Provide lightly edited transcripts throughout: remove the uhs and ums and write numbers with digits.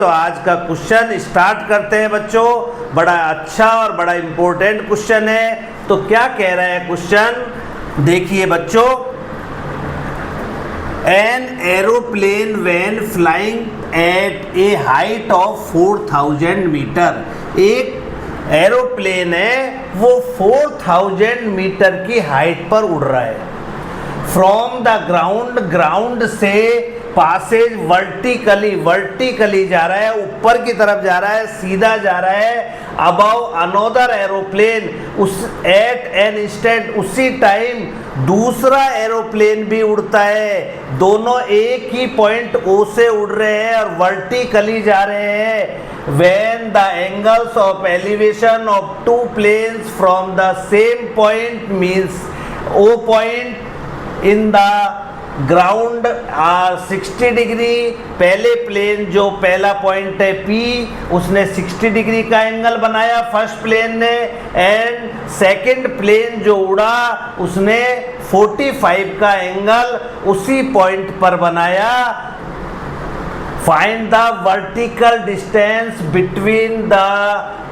तो आज का क्वेश्चन स्टार्ट करते हैं बच्चों। बड़ा अच्छा और बड़ा इंपॉर्टेंट क्वेश्चन है। तो क्या कह रहा है क्वेश्चन, देखिए बच्चों। An aeroplane when flying at a height of 4000 metre. एक एरोप्लेन है वो 4000 मीटर की हाइट पर उड़ रहा है। फ्रॉम द ग्राउंड से पासेज वर्टिकली जा रहा है, ऊपर की तरफ जा रहा है, सीधा जा रहा है। अबव अनोदर एरोप्लेन, उस एट एन इंस्टेंट, उसी टाइम दूसरा एरोप्लेन भी उड़ता है। दोनों एक ही पॉइंट ओ से उड़ रहे हैं और वर्टिकली जा रहे हैं। When the angles of elevation of two planes from the same point means O point in the ground are 60 degree. पहले प्लेन जो पहला पॉइंट है P, उसने 60 डिग्री का एंगल बनाया फर्स्ट प्लेन ने, एंड सेकंड प्लेन जो उड़ा उसने 45 का एंगल उसी पॉइंट पर बनाया। Find the vertical distance between the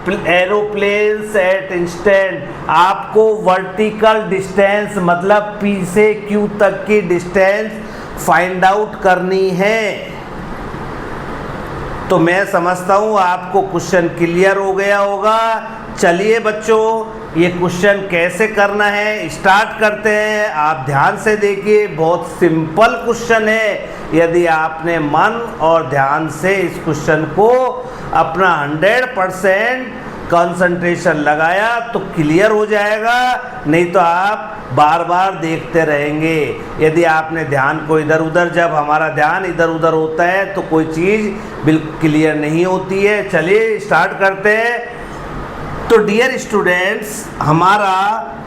aeroplanes at instant. आपको वर्टिकल डिस्टेंस मतलब P से Q तक की डिस्टेंस फाइंड आउट करनी है। तो मैं समझता हूँ आपको क्वेश्चन क्लियर हो गया होगा। चलिए बच्चों, ये क्वेश्चन कैसे करना है स्टार्ट करते हैं। आप ध्यान से देखिए, बहुत सिंपल क्वेश्चन है। यदि आपने मन और ध्यान से इस क्वेश्चन को अपना 100% कंसंट्रेशन लगाया तो क्लियर हो जाएगा, नहीं तो आप बार बार देखते रहेंगे। यदि आपने ध्यान को इधर उधर, जब हमारा ध्यान इधर उधर होता है तो कोई चीज़ बिल्कुल क्लियर नहीं होती है। चलिए स्टार्ट करते हैं। तो डियर स्टूडेंट्स, हमारा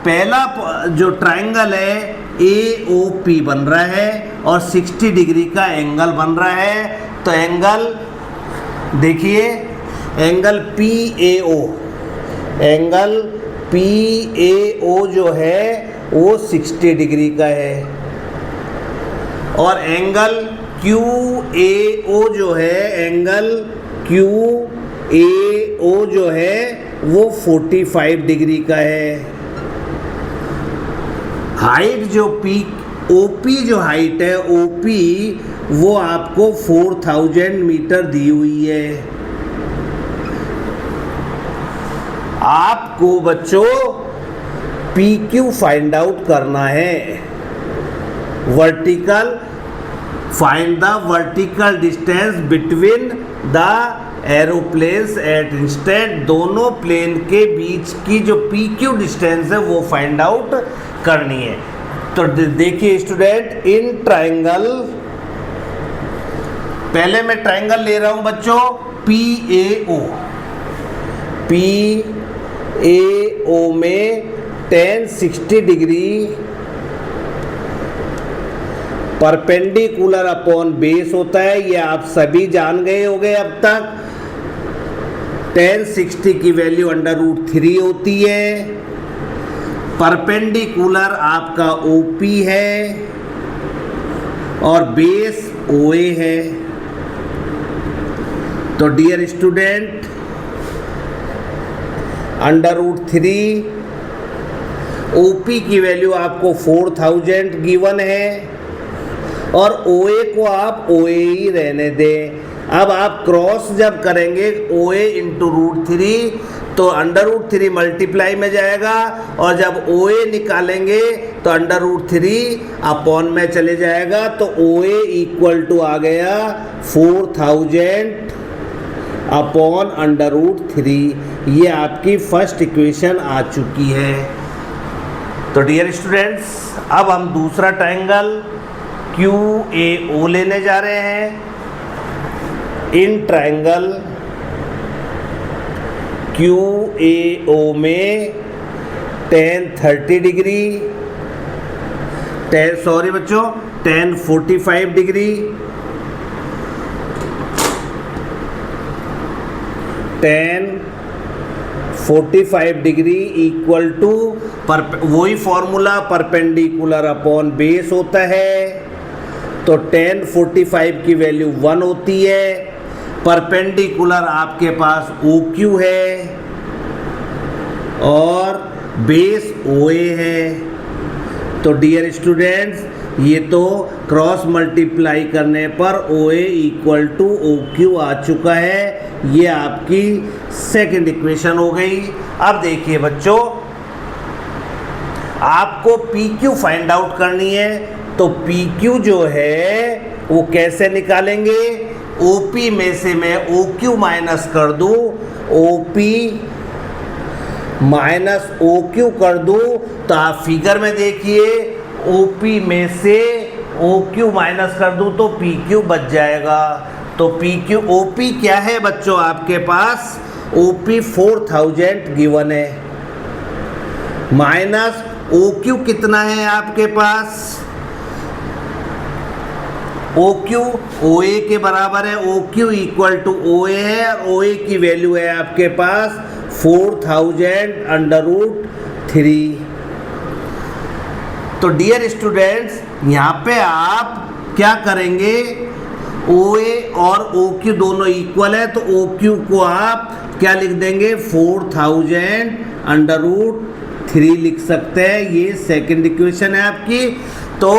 पहला जो ट्रायंगल है AOP बन रहा है और 60 डिग्री का एंगल बन रहा है। तो एंगल देखिए, एंगल PAO जो है वो 60 डिग्री का है, और एंगल QAO जो है, एंगल QAO जो है वो 45 डिग्री का है। हाइट जो OP जो हाइट है OP वो आपको 4000 मीटर दी हुई है। आपको बच्चों PQ फाइंड आउट करना है। Find the vertical distance between the aeroplanes at instant. दोनों प्लेन के बीच की जो PQ डिस्टेंस है वो फाइंड आउट करनी है। तो देखिए स्टूडेंट, इन ट्रायंगल, पहले मैं ट्रायंगल ले रहा हूं बच्चों PAO में tan 60 degree perpendicular upon base होता है। ये आप सभी जान गए होंगे अब तक। tan 60 की वैल्यू √3 होती है। परपेंडिकुलर आपका OP है और बेस OA है। तो डियर स्टूडेंट, √3 OP की वैल्यू आपको 4000 गिवन है और OA को आप OA ही रहने दें। अब आप क्रॉस जब करेंगे OA × √3 तो √3 मल्टीप्लाई में जाएगा, और जब OA निकालेंगे तो √3 अपॉन में चले जाएगा। तो OA = आ गया 4000 अपॉन √3। ये आपकी फर्स्ट इक्वेशन आ चुकी है। तो डियर स्टूडेंट्स, अब हम दूसरा ट्रायंगल QAO लेने जा रहे हैं। इन ट्रायंगल QAO में tan 30 degree, tan 45 degree, tan 45 degree equal to वही फॉर्मूला परपेंडिकुलर अपॉन बेस होता है। तो tan 45 की वैल्यू 1 होती है। परपेंडिकुलर आपके पास OQ है और बेस OA है। तो डियर स्टूडेंट्स, ये तो क्रॉस मल्टीप्लाई करने पर OA इक्वल टू OQ आ चुका है। ये आपकी सेकंड इक्वेशन हो गई। अब देखिए बच्चों, आपको PQ फाइंड आउट करनी है। तो PQ जो है वो कैसे निकालेंगे? OP में से मैं OQ माइनस कर दूं, OP माइनस OQ कर दूं, तो आप फिगर में देखिए OP में से OQ माइनस कर दूं तो PQ बच जाएगा। तो PQ OP क्या है बच्चों आपके पास? OP 4000 गिवन है, माइनस OQ कितना है आपके पास? OQ OA के बराबर है। OQ इक्वल टू OA है और OA की वैल्यू है आपके पास 4000√3। तो डियर स्टूडेंट्स, यहाँ पे आप क्या करेंगे? OA और OQ दोनों इक्वल है, तो OQ को आप क्या लिख देंगे? 4000√3 लिख सकते हैं। ये सेकंड इक्वेशन है आपकी। तो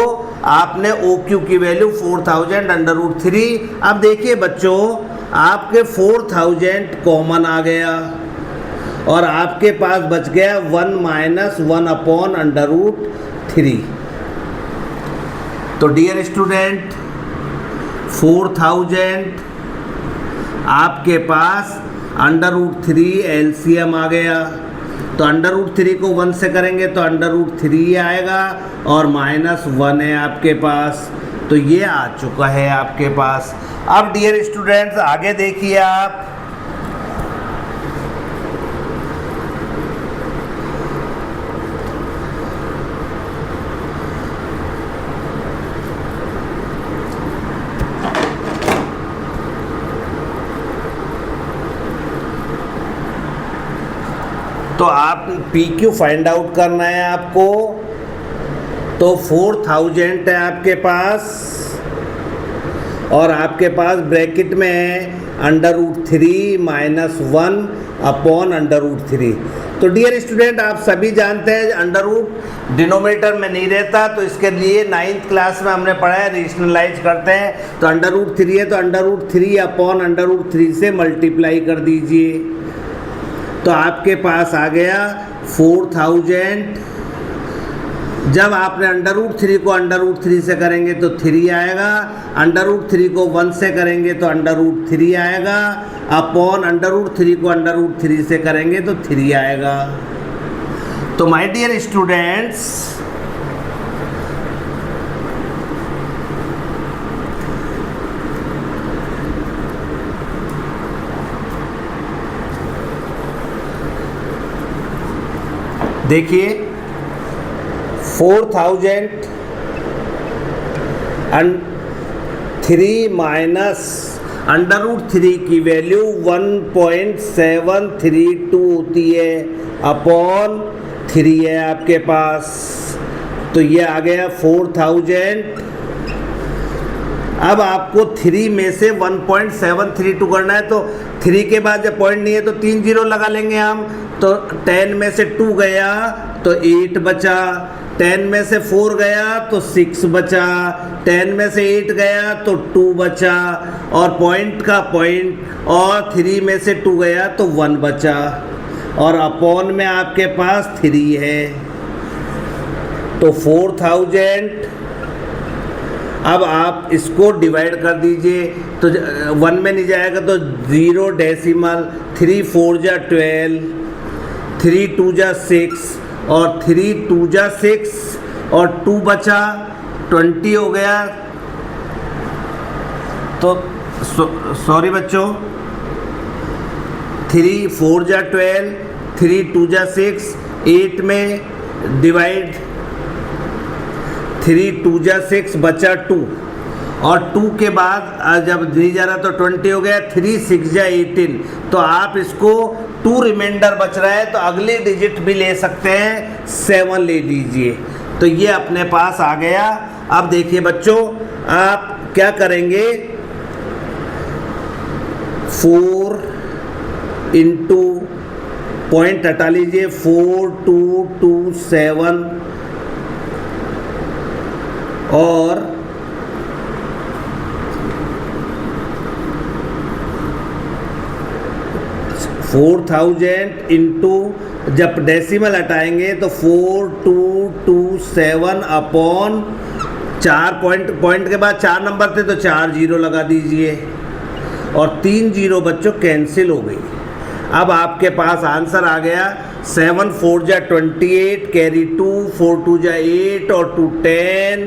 आपने OQ की वैल्यू 4000√3। अब देखिए बच्चों, आपके 4000 कॉमन आ गया और आपके पास बच गया 1 माइनस 1/√3। तो डियर स्टूडेंट, 4000 आपके पास √3 एलसीएम आ गया। तो √3 को 1 से करेंगे तो √3 आएगा और -1 है आपके पास। तो ये आ चुका है आपके पास। अब डियर स्टूडेंट्स, आगे देखिए आप, तो आप PQ फाइंड आउट करना है आपको। तो 4000 है आपके पास और आपके पास ब्रैकेट में है √3 माइनस 1/√3। तो डियर स्टूडेंट, आप सभी जानते हैं अंडर डिनोमिनेटर में नहीं रहता, तो इसके लिए 9th क्लास में हमने पढ़ा है, रेशनलाइज करते हैं। तो √3 है तो √3/√3 से मल्टीप्लाई कर दीजिए। तो आपके पास आ गया 4000। जब आपने √3 को √3 से करेंगे तो 3 आएगा, √3 को 1 से करेंगे तो √3 आएगा, अपॉन √3 को √3 से करेंगे तो 3 आएगा। तो माय डियर स्टूडेंट्स, देखिए 4003 माइनस √3 की वैल्यू 1.732 होती है, अपॉन 3 है आपके पास। तो ये आ गया 4000। अब आपको 3 में से 1.732 करना है, तो 3 के बाद जब पॉइंट नहीं है तो 3 0 लगा लेंगे हम। तो 10 में से 2 गया तो 8 बचा, 10 में से 4 गया तो 6 बचा, 10 में से 8 गया तो 2 बचा, और पॉइंट का पॉइंट, और 3 में से 2 गया तो 1 बचा, और अपॉन में आपके पास 3 है। तो 4000। अब आप इसको डिवाइड कर दीजिए, तो 1 में नहीं जाएगा तो 0 डेसिमल, 3 4 जा 12, 3 2 जा 6, और 3 2 जा 6 और 2 बचा 20 हो गया। तो सॉरी बच्चों, 3 4 जा 12, 3 2 जा 6, 8 में डिवाइड, 3 2 जा 6 बचा 2, और 2 के बाद जब नहीं जा रहा तो 20 हो गया, 3 6 जा 18। तो आप इसको 2 रिमाइंडर बच रहा है तो अगले डिजिट भी ले सकते हैं, 7 ले लीजिए। तो ये अपने पास आ गया। अब देखिए बच्चों, आप क्या करेंगे, 4 इंटू पॉइंट हटा लीजिए 4227 और 4000 इंटू, जब डेसिमल हटाएंगे तो 4227 अपॉन 4 पॉइंट के बाद 4 नंबर थे तो 4 जीरो लगा दीजिए और 3 जीरो बच्चों कैंसिल हो गई। अब आपके पास आंसर आ गया 7 4 जा 28, कैरी 2, 4 2 जा 8 और 2 10,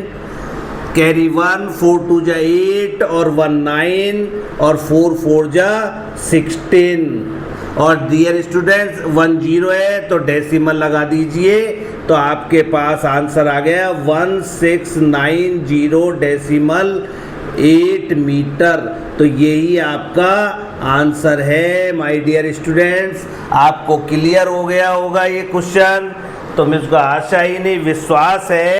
कैरी 1, 4 2 जा 8 और 1 9 और 4 4 जा 16 और डियर स्टूडेंट्स 1 जीरो है तो डेसिमल लगा दीजिए तो आपके पास आंसर आ गया 1690.8 मीटर। तो यही आपका आंसर है माय डियर स्टूडेंट्स। आपको क्लियर हो गया होगा ये क्वेश्चन, तो मुझको आशा ही नहीं विश्वास है